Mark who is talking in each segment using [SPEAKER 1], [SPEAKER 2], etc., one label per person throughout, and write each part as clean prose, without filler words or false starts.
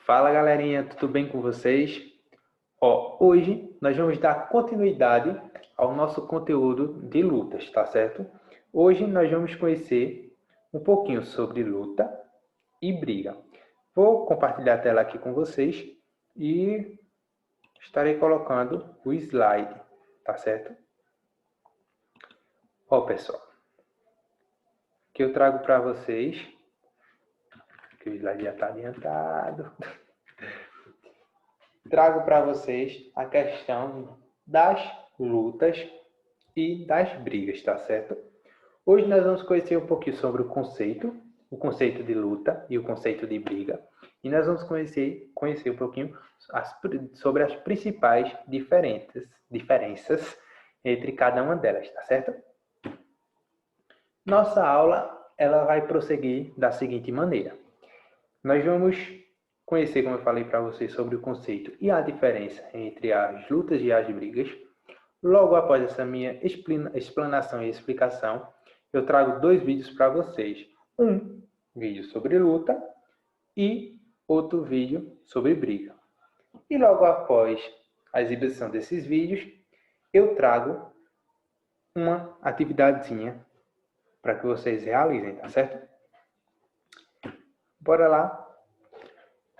[SPEAKER 1] Fala galerinha, tudo bem com vocês? Hoje nós vamos dar continuidade ao nosso conteúdo de lutas, tá certo? Hoje nós vamos conhecer um pouquinho sobre luta e briga. Vou compartilhar a tela aqui com vocês e estarei colocando o slide, tá certo? Pessoal, que eu trago para vocês, que o slide já está adiantado. Trago para vocês a questão das lutas e das brigas, tá certo? Hoje nós vamos conhecer um pouquinho sobre o conceito de luta e o conceito de briga. E nós vamos conhecer um pouquinho sobre as principais diferenças entre cada uma delas, tá certo? Nossa aula ela vai prosseguir da seguinte maneira. Nós vamos conhecer, como eu falei para vocês, sobre o conceito e a diferença entre as lutas e as brigas. Logo após essa minha explanação e explicação, eu trago 2 vídeos para vocês. Um vídeo sobre luta e outro vídeo sobre briga. E logo após a exibição desses vídeos, eu trago uma atividadezinha para que vocês realizem, tá certo? Bora lá.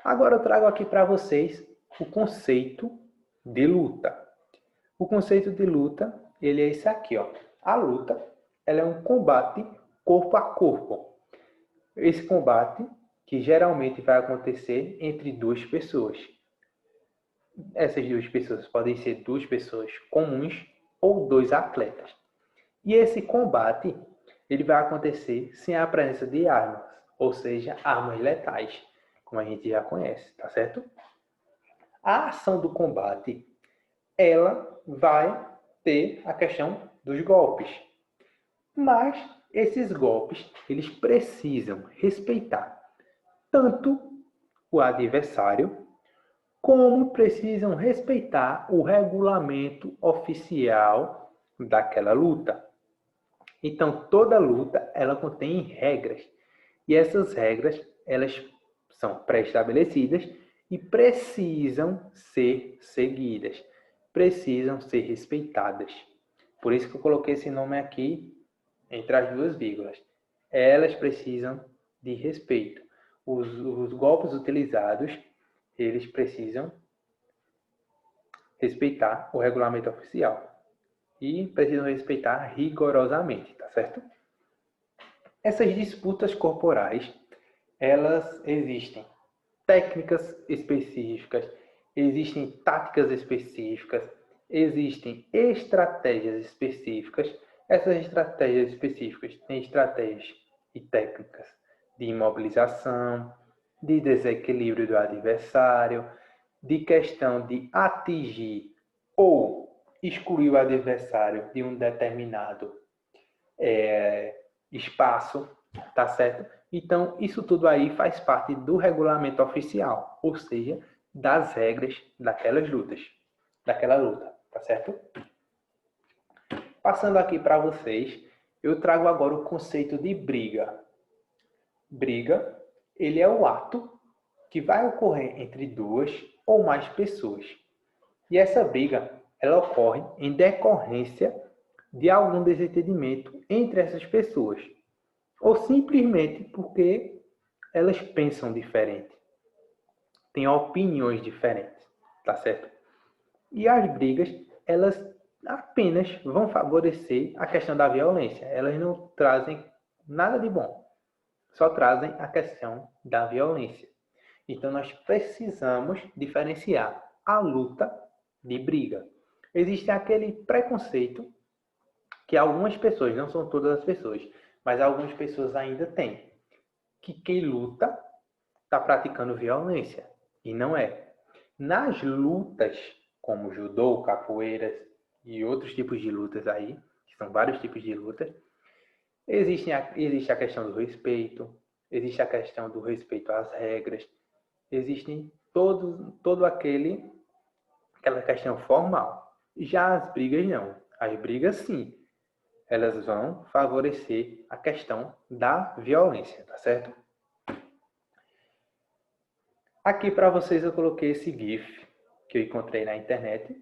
[SPEAKER 1] Agora eu trago aqui para vocês o conceito de luta. O conceito de luta, ele é esse aqui, ó. A luta, ela é um combate corpo a corpo. Esse combate que geralmente vai acontecer entre 2 pessoas. Essas 2 pessoas podem ser 2 pessoas comuns ou 2 atletas. E esse combate, ele vai acontecer sem a presença de armas, ou seja, armas letais, como a gente já conhece, tá certo? A ação do combate, ela vai ter a questão dos golpes. Mas esses golpes, eles precisam respeitar tanto o adversário, como precisam respeitar o regulamento oficial daquela luta. Então, toda luta, ela contém regras. E essas regras, elas são pré-estabelecidas e precisam ser seguidas. Precisam ser respeitadas. Por isso que eu coloquei esse nome aqui entre as 2 vírgulas. Elas precisam de respeito. Os golpes utilizados, eles precisam respeitar o regulamento oficial. E precisam respeitar rigorosamente, tá certo? Essas disputas corporais, elas existem técnicas específicas, existem táticas específicas, existem estratégias específicas. Essas estratégias específicas têm estratégias e técnicas de imobilização, de desequilíbrio do adversário, de questão de atingir ou excluir o adversário de um determinado espaço, tá certo? Então, isso tudo aí faz parte do regulamento oficial, ou seja, das regras daquelas lutas, daquela luta, tá certo? Passando aqui para vocês, eu trago agora o conceito de briga. Briga, ele é o ato que vai ocorrer entre 2 ou mais pessoas. E essa briga, ela ocorre em decorrência de algum desentendimento entre essas pessoas, ou simplesmente porque elas pensam diferente, têm opiniões diferentes, tá certo? E as brigas, elas apenas vão favorecer a questão da violência, elas não trazem nada de bom, só trazem a questão da violência. Então nós precisamos diferenciar a luta de briga. Existe aquele preconceito que algumas pessoas, não são todas as pessoas, mas algumas pessoas ainda têm, que quem luta está praticando violência. E não é. Nas lutas, como judô, capoeiras e outros tipos de lutas aí, que são vários tipos de lutas, existe a questão do respeito, existe a questão do respeito às regras, existe todo aquela questão formal. Já as brigas não. As brigas sim, elas vão favorecer a questão da violência, tá certo? Aqui para vocês eu coloquei esse GIF que eu encontrei na internet.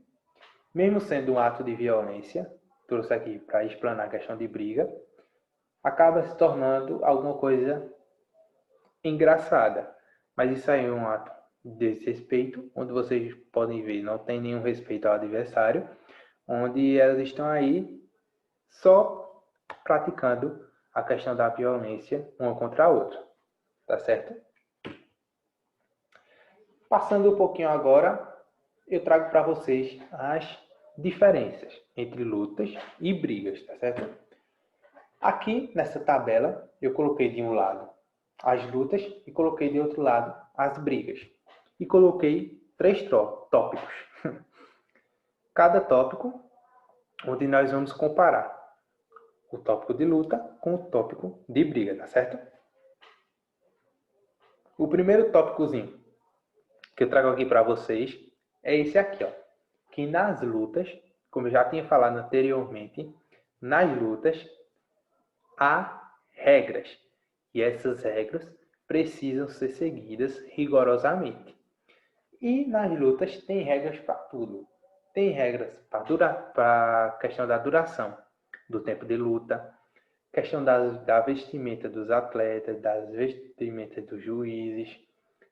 [SPEAKER 1] Mesmo sendo um ato de violência, trouxe aqui para explanar a questão de briga, acaba se tornando alguma coisa engraçada. Mas isso aí é um ato de desrespeito, onde vocês podem ver, não tem nenhum respeito ao adversário, onde elas estão aí só praticando a questão da violência uma contra a outra. Tá certo? Passando um pouquinho agora, eu trago para vocês as diferenças entre lutas e brigas, tá certo? Aqui nessa tabela eu coloquei de um lado as lutas e coloquei de outro lado as brigas. E coloquei 3 tópicos. Cada tópico onde nós vamos comparar o tópico de luta com o tópico de briga, tá certo? O primeiro tópicozinho que eu trago aqui para vocês é esse aqui, ó. Que nas lutas, como eu já tinha falado anteriormente, nas lutas há regras. E essas regras precisam ser seguidas rigorosamente. E nas lutas tem regras para tudo. Tem regras para a questão da duração do tempo de luta, questão da vestimenta dos atletas, das vestimentas dos juízes,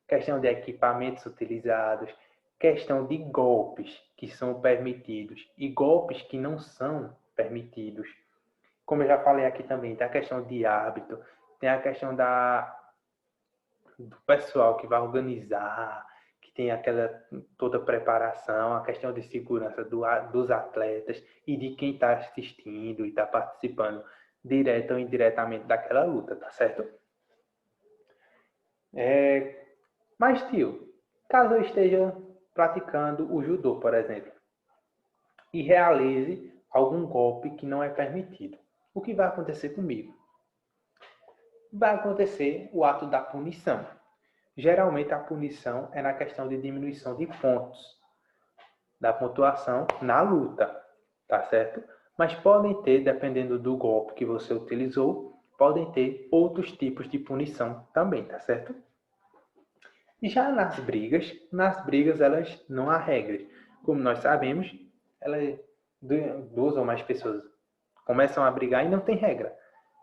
[SPEAKER 1] questão de equipamentos utilizados, questão de golpes que são permitidos e golpes que não são permitidos. Como eu já falei aqui também, tem a questão de árbitro, tem a questão do pessoal que vai organizar, que tem aquela toda preparação, a questão de segurança dos atletas e de quem está assistindo e está participando direto ou indiretamente daquela luta, tá certo? Mas, tio, caso eu esteja praticando o judô, por exemplo, e realize algum golpe que não é permitido, o que vai acontecer comigo? Vai acontecer o ato da punição. Geralmente a punição é na questão de diminuição de pontos da pontuação na luta, tá certo? Mas podem ter, dependendo do golpe que você utilizou, podem ter outros tipos de punição também, tá certo? Já nas brigas elas não há regras. Como nós sabemos, duas ou mais pessoas começam a brigar e não tem regra.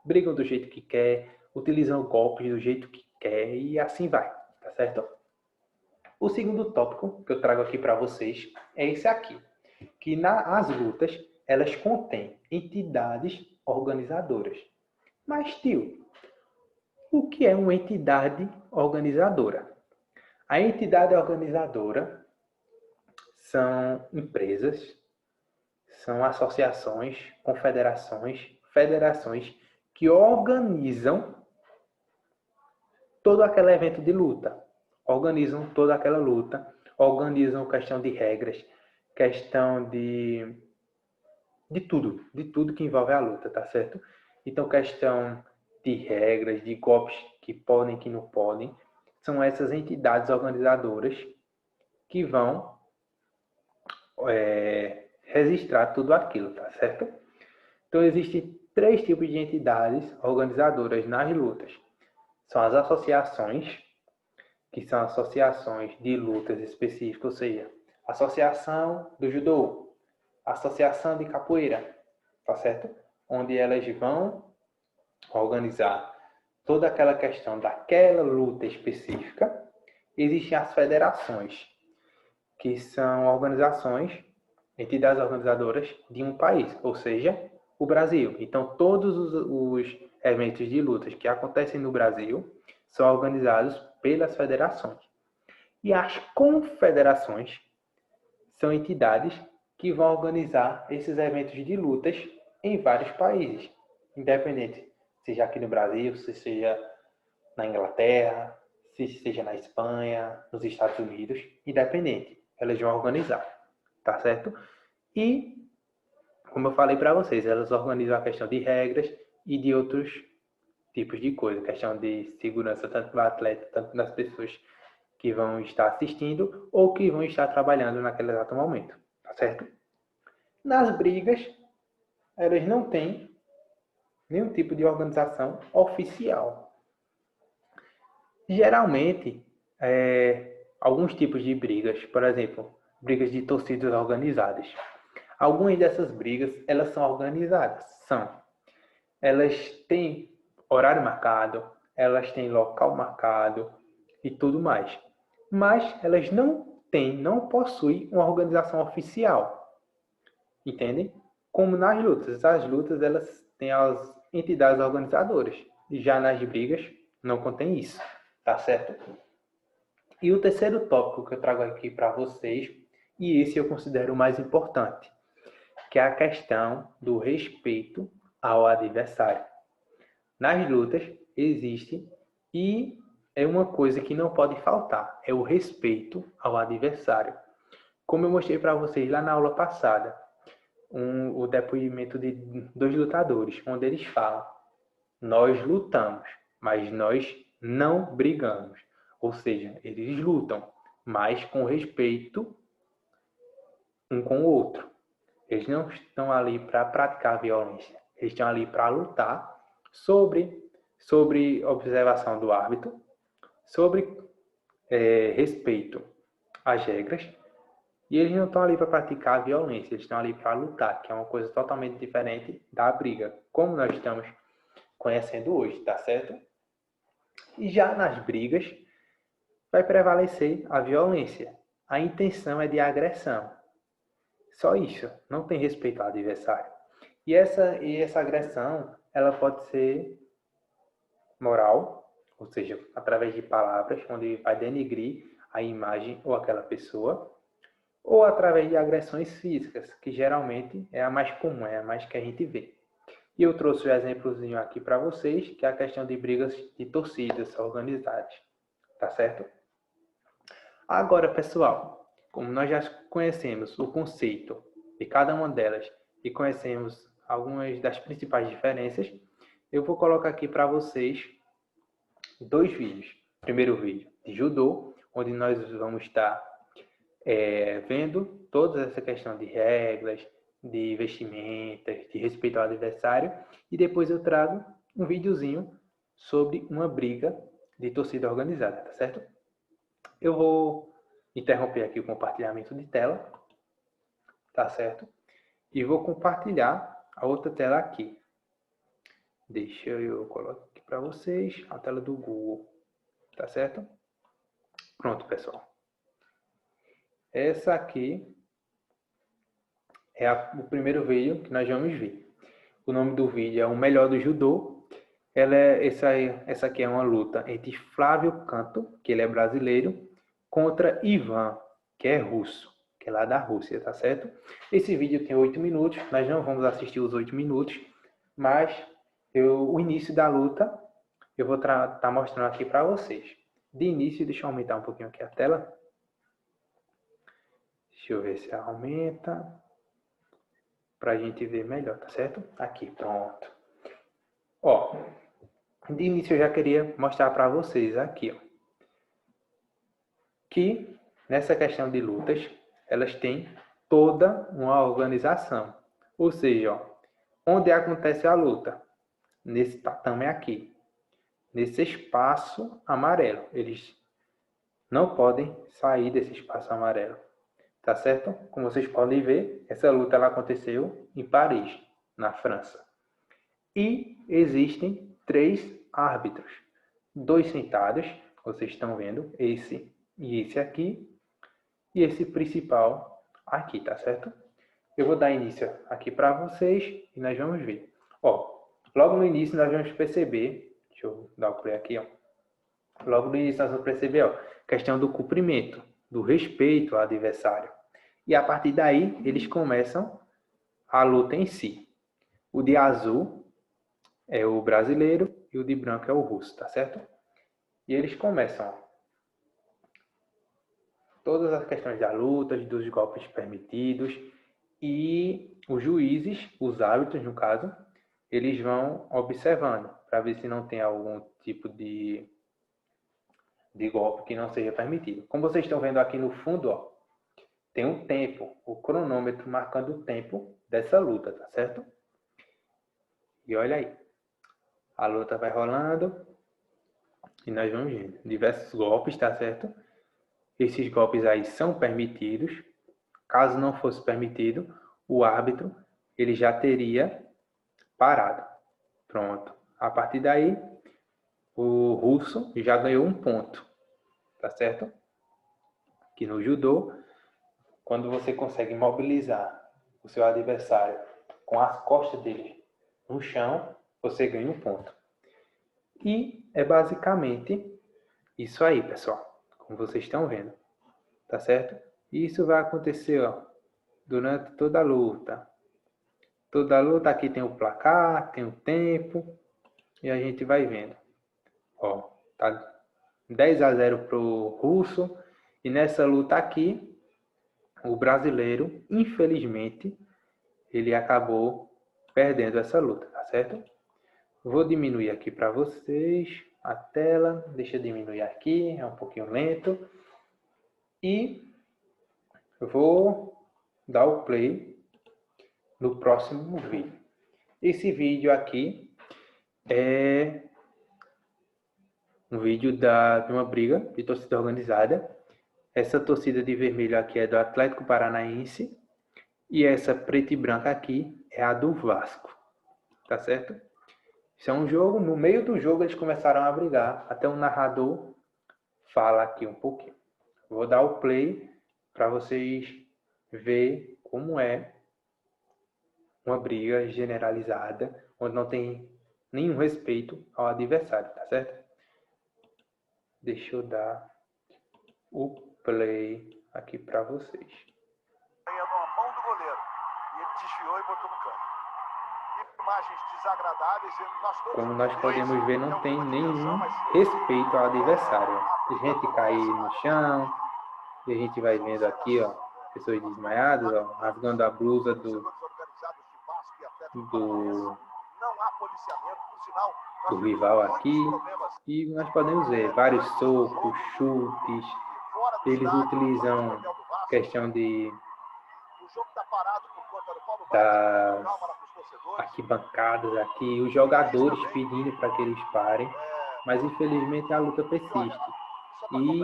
[SPEAKER 1] Brigam do jeito que quer, utilizam golpes do jeito que quer e assim vai, tá certo? O segundo tópico que eu trago aqui para vocês é esse aqui, que as lutas elas contêm entidades organizadoras. Mas, tio, o que é uma entidade organizadora? A entidade organizadora são empresas, são associações, confederações, federações que organizam todo aquele evento de luta, organizam toda aquela luta, organizam questão de regras, questão de tudo que envolve a luta, tá certo? Então, questão de regras, de golpes que podem, que não podem, são essas entidades organizadoras que vão registrar tudo aquilo, tá certo? Então, existem 3 tipos de entidades organizadoras nas lutas. São as associações, que são associações de lutas específicas, ou seja, associação do judô, associação de capoeira, tá certo? Onde elas vão organizar toda aquela questão daquela luta específica. Existem as federações, que são organizações, entidades organizadoras de um país, ou seja, o Brasil. Então, todos os eventos de lutas que acontecem no Brasil são organizados pelas federações. E as confederações são entidades que vão organizar esses eventos de lutas em vários países, independente, seja aqui no Brasil, se seja na Inglaterra, se seja na Espanha, nos Estados Unidos, independente, elas vão organizar, tá certo? E, como eu falei para vocês, elas organizam a questão de regras e de outros tipos de coisa, questão de segurança tanto do atleta, tanto das pessoas que vão estar assistindo ou que vão estar trabalhando naquele exato momento, tá certo? Nas brigas, elas não têm nenhum tipo de organização oficial. Geralmente, alguns tipos de brigas, por exemplo, brigas de torcidas organizadas. Algumas dessas brigas, elas são organizadas, elas têm horário marcado, elas têm local marcado e tudo mais. Mas elas não possuem uma organização oficial. Entendem? Como nas lutas. As lutas, elas têm as entidades organizadoras. E já nas brigas, não contém isso. Tá certo? E o terceiro tópico que eu trago aqui para vocês, e esse eu considero o mais importante, que é a questão do respeito ao adversário. Nas lutas existe e é uma coisa que não pode faltar, é o respeito ao adversário. Como eu mostrei para vocês lá na aula passada, o depoimento de 2 lutadores, onde eles falam: nós lutamos, mas nós não brigamos. Ou seja, eles lutam, mas com respeito um com o outro. Eles não estão ali para praticar violência. Eles estão ali para lutar sobre observação do árbitro, sobre respeito às regras. E eles não estão ali para praticar violência, eles estão ali para lutar, que é uma coisa totalmente diferente da briga, como nós estamos conhecendo hoje, tá certo? E já nas brigas, vai prevalecer a violência. A intenção é de agressão. Só isso, não tem respeito ao adversário. E essa agressão, ela pode ser moral, ou seja, através de palavras, onde vai denigrir a imagem ou aquela pessoa, ou através de agressões físicas, que geralmente é a mais comum, é a mais que a gente vê. E eu trouxe um exemplozinho aqui para vocês, que é a questão de brigas de torcidas organizadas, tá certo? Agora, pessoal, como nós já conhecemos o conceito de cada uma delas e conhecemos algumas das principais diferenças, eu vou colocar aqui para vocês 2 vídeos. Primeiro vídeo de judô, onde nós vamos estar vendo toda essa questão de regras, de vestimentas, de respeito ao adversário, e depois eu trago um videozinho sobre uma briga de torcida organizada, tá certo? Eu vou interromper aqui o compartilhamento de tela, tá certo? E vou compartilhar a outra tela aqui. Deixa eu colocar aqui para vocês a tela do Google, tá certo? Pronto, pessoal. Essa aqui é o primeiro vídeo que nós vamos ver. O nome do vídeo é O Melhor do Judô. Essa aqui é uma luta entre Flávio Canto, que ele é brasileiro, contra Ivan, que é russo, que é lá da Rússia, tá certo? Esse vídeo tem 8 minutos, nós não vamos assistir os 8 minutos, mas o início da luta eu vou estar mostrando aqui para vocês. De início, deixa eu aumentar um pouquinho aqui a tela. Deixa eu ver se aumenta, para a gente ver melhor, tá certo? Aqui, pronto. Ó, de início eu já queria mostrar para vocês aqui, ó, que nessa questão de lutas, elas têm toda uma organização. Ou seja, ó, onde acontece a luta? Nesse tatame aqui, nesse espaço amarelo. Eles não podem sair desse espaço amarelo, tá certo? Como vocês podem ver, essa luta ela aconteceu em Paris, na França. E existem 3 árbitros, 2 sentados, vocês estão vendo, esse e esse aqui, e esse principal aqui, tá certo? Eu vou dar início aqui para vocês e nós vamos ver. Ó, logo no início nós vamos perceber, deixa eu dar o play aqui, ó. Logo no início nós vamos perceber, ó, questão do cumprimento, do respeito ao adversário. E a partir daí eles começam a luta em si. O de azul é o brasileiro e o de branco é o russo, tá certo? E eles começam todas as questões da luta, dos golpes permitidos, e os juízes, os árbitros no caso, eles vão observando para ver se não tem algum tipo de golpe que não seja permitido. Como vocês estão vendo aqui no fundo, ó, tem um tempo, o cronômetro marcando o tempo dessa luta, tá certo? E olha aí, a luta vai rolando e nós vamos vendo diversos golpes, tá certo? esses golpes aí são permitidos. Caso não fosse permitido, o árbitro ele já teria parado. Pronto. A partir daí, o russo já ganhou um ponto. Tá certo? Que no judô, quando você consegue mobilizar o seu adversário com as costas dele no chão, você ganha um ponto. E é basicamente isso aí, pessoal. Como vocês estão vendo. Tá certo? E isso vai acontecer, ó, durante toda a luta. Toda a luta aqui tem o placar, tem o tempo. E a gente vai vendo. Ó, tá 10-0 pro russo. E nessa luta aqui, o brasileiro, infelizmente, ele acabou perdendo essa luta, tá certo? Vou diminuir aqui para vocês a tela. Deixa eu diminuir aqui, é um pouquinho lento. E eu vou dar o play no próximo vídeo. Esse vídeo aqui é um vídeo de uma briga de torcida organizada. Essa torcida de vermelho aqui é do Atlético Paranaense. E essa preta e branca aqui é a do Vasco. Tá certo? Isso é um jogo, no meio do jogo eles começaram a brigar. Até o narrador fala aqui um pouquinho. Vou dar o play para vocês verem como é uma briga generalizada, onde não tem nenhum respeito ao adversário, tá certo? Deixa eu dar o play aqui para vocês.
[SPEAKER 2] A mão do goleiro. E ele desviou e botou no campo. Imagens desagradáveis.
[SPEAKER 1] Como nós podemos ver, não tem nenhum respeito ao adversário. A gente cair no chão, e a gente vai vendo aqui, ó, pessoas desmaiadas, ó, rasgando a blusa do rival aqui. E nós podemos ver vários socos, chutes. Eles utilizam questão das arquibancadas aqui, os jogadores pedindo para que eles parem, mas infelizmente a luta persiste. E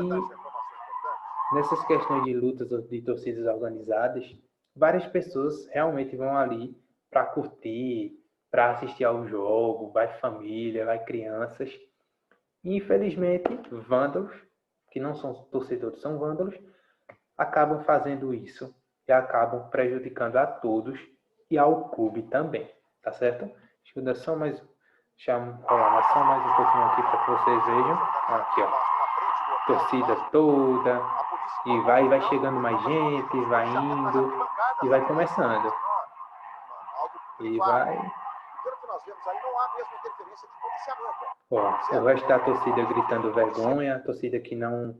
[SPEAKER 1] nessas questões de lutas de torcidas organizadas, várias pessoas realmente vão ali para curtir, para assistir ao jogo, vai família, vai crianças. E infelizmente, vândalos, que não são torcedores, são vândalos, acabam fazendo isso e acabam prejudicando a todos e ao clube também, tá certo? Deixa eu dar só mais, rolar só mais um pouquinho aqui para que vocês vejam. Aqui, ó, torcida toda, e vai chegando mais gente, vai indo, e vai começando. E vai... Ó, o resto da torcida gritando vergonha, a torcida que não...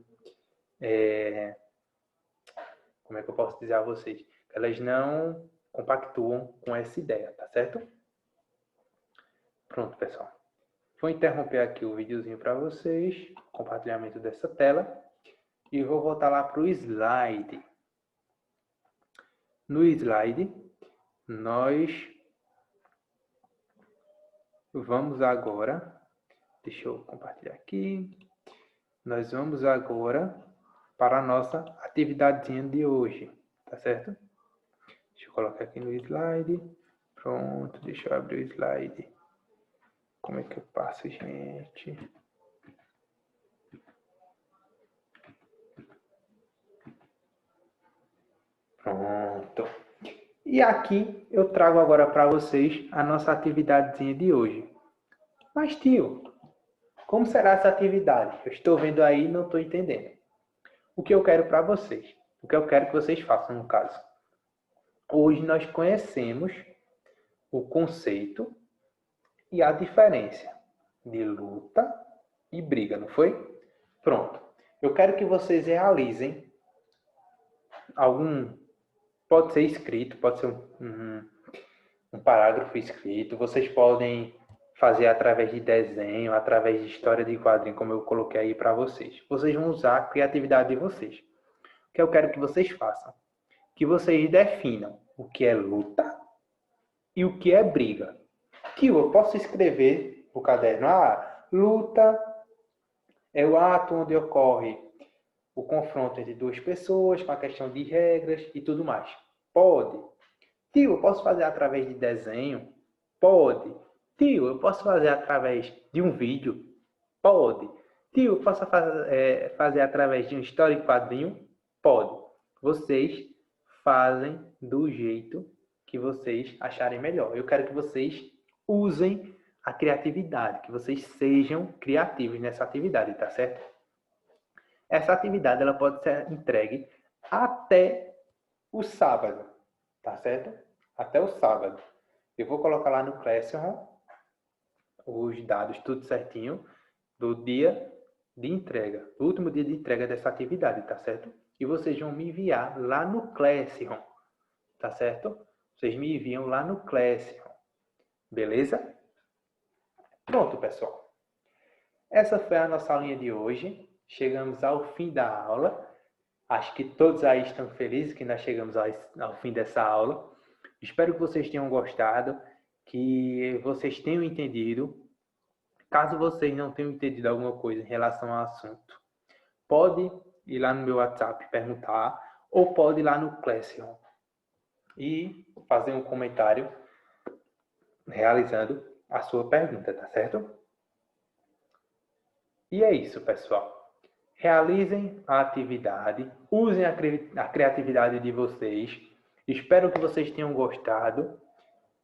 [SPEAKER 1] como é que eu posso dizer a vocês? Elas não compactuam com essa ideia, tá certo? Pronto, pessoal. Vou interromper aqui o videozinho para vocês, compartilhamento dessa tela, e vou voltar lá para o slide. No slide, nós vamos agora, deixa eu compartilhar aqui, nós vamos agora para a nossa atividadezinha de hoje, tá certo? Deixa eu colocar aqui no slide, pronto, deixa eu abrir o slide. Como é que eu passo, gente? Pronto. E aqui eu trago agora para vocês a nossa atividadezinha de hoje. Mas, tio, como será essa atividade? Eu estou vendo aí e não estou entendendo. O que eu quero para vocês? O que eu quero que vocês façam, no caso? Hoje nós conhecemos o conceito e a diferença de luta e briga, não foi? Pronto. Eu quero que vocês realizem pode ser escrito, pode ser um parágrafo escrito, vocês podem fazer através de desenho, através de história de quadrinho, como eu coloquei aí para vocês. Vocês vão usar a criatividade de vocês. O que eu quero que vocês façam? Que vocês definam o que é luta e o que é briga. Tio, eu posso escrever no caderno, luta é o ato onde ocorre o confronto entre duas pessoas, com a questão de regras e tudo mais. Pode. Tio, eu posso fazer através de desenho? Pode. Tio, eu posso fazer através de um vídeo? Pode. Tio, eu posso fazer através de um história em quadrinho? Pode. Vocês fazem do jeito que vocês acharem melhor. Eu quero que vocês usem a criatividade, que vocês sejam criativos nessa atividade, tá certo? Essa atividade ela pode ser entregue até o sábado, tá certo? Até o sábado. Eu vou colocar lá no Classroom os dados tudo certinho do dia de entrega, do último dia de entrega dessa atividade, tá certo? E vocês vão me enviar lá no Classroom, tá certo? Vocês me enviam lá no Classroom, beleza? Pronto, pessoal. Essa foi a nossa aulinha de hoje. Chegamos ao fim da aula. Acho que todos aí estão felizes que nós chegamos ao fim dessa aula. Espero que vocês tenham gostado, que vocês tenham entendido. Caso vocês não tenham entendido alguma coisa em relação ao assunto, pode ir lá no meu WhatsApp perguntar, ou pode ir lá no Classroom e fazer um comentário realizando a sua pergunta, tá certo? E é isso, pessoal. Realizem a atividade, usem a criatividade de vocês. Espero que vocês tenham gostado.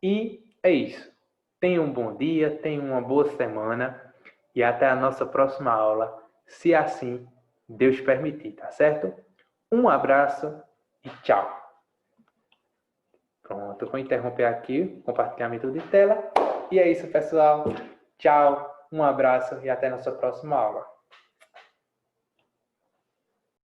[SPEAKER 1] E é isso. Tenham um bom dia, tenham uma boa semana e até a nossa próxima aula, se assim Deus permitir, tá certo? Um abraço e tchau. Pronto, vou interromper aqui o compartilhamento de tela. E é isso, pessoal. Tchau, um abraço e até a nossa próxima aula.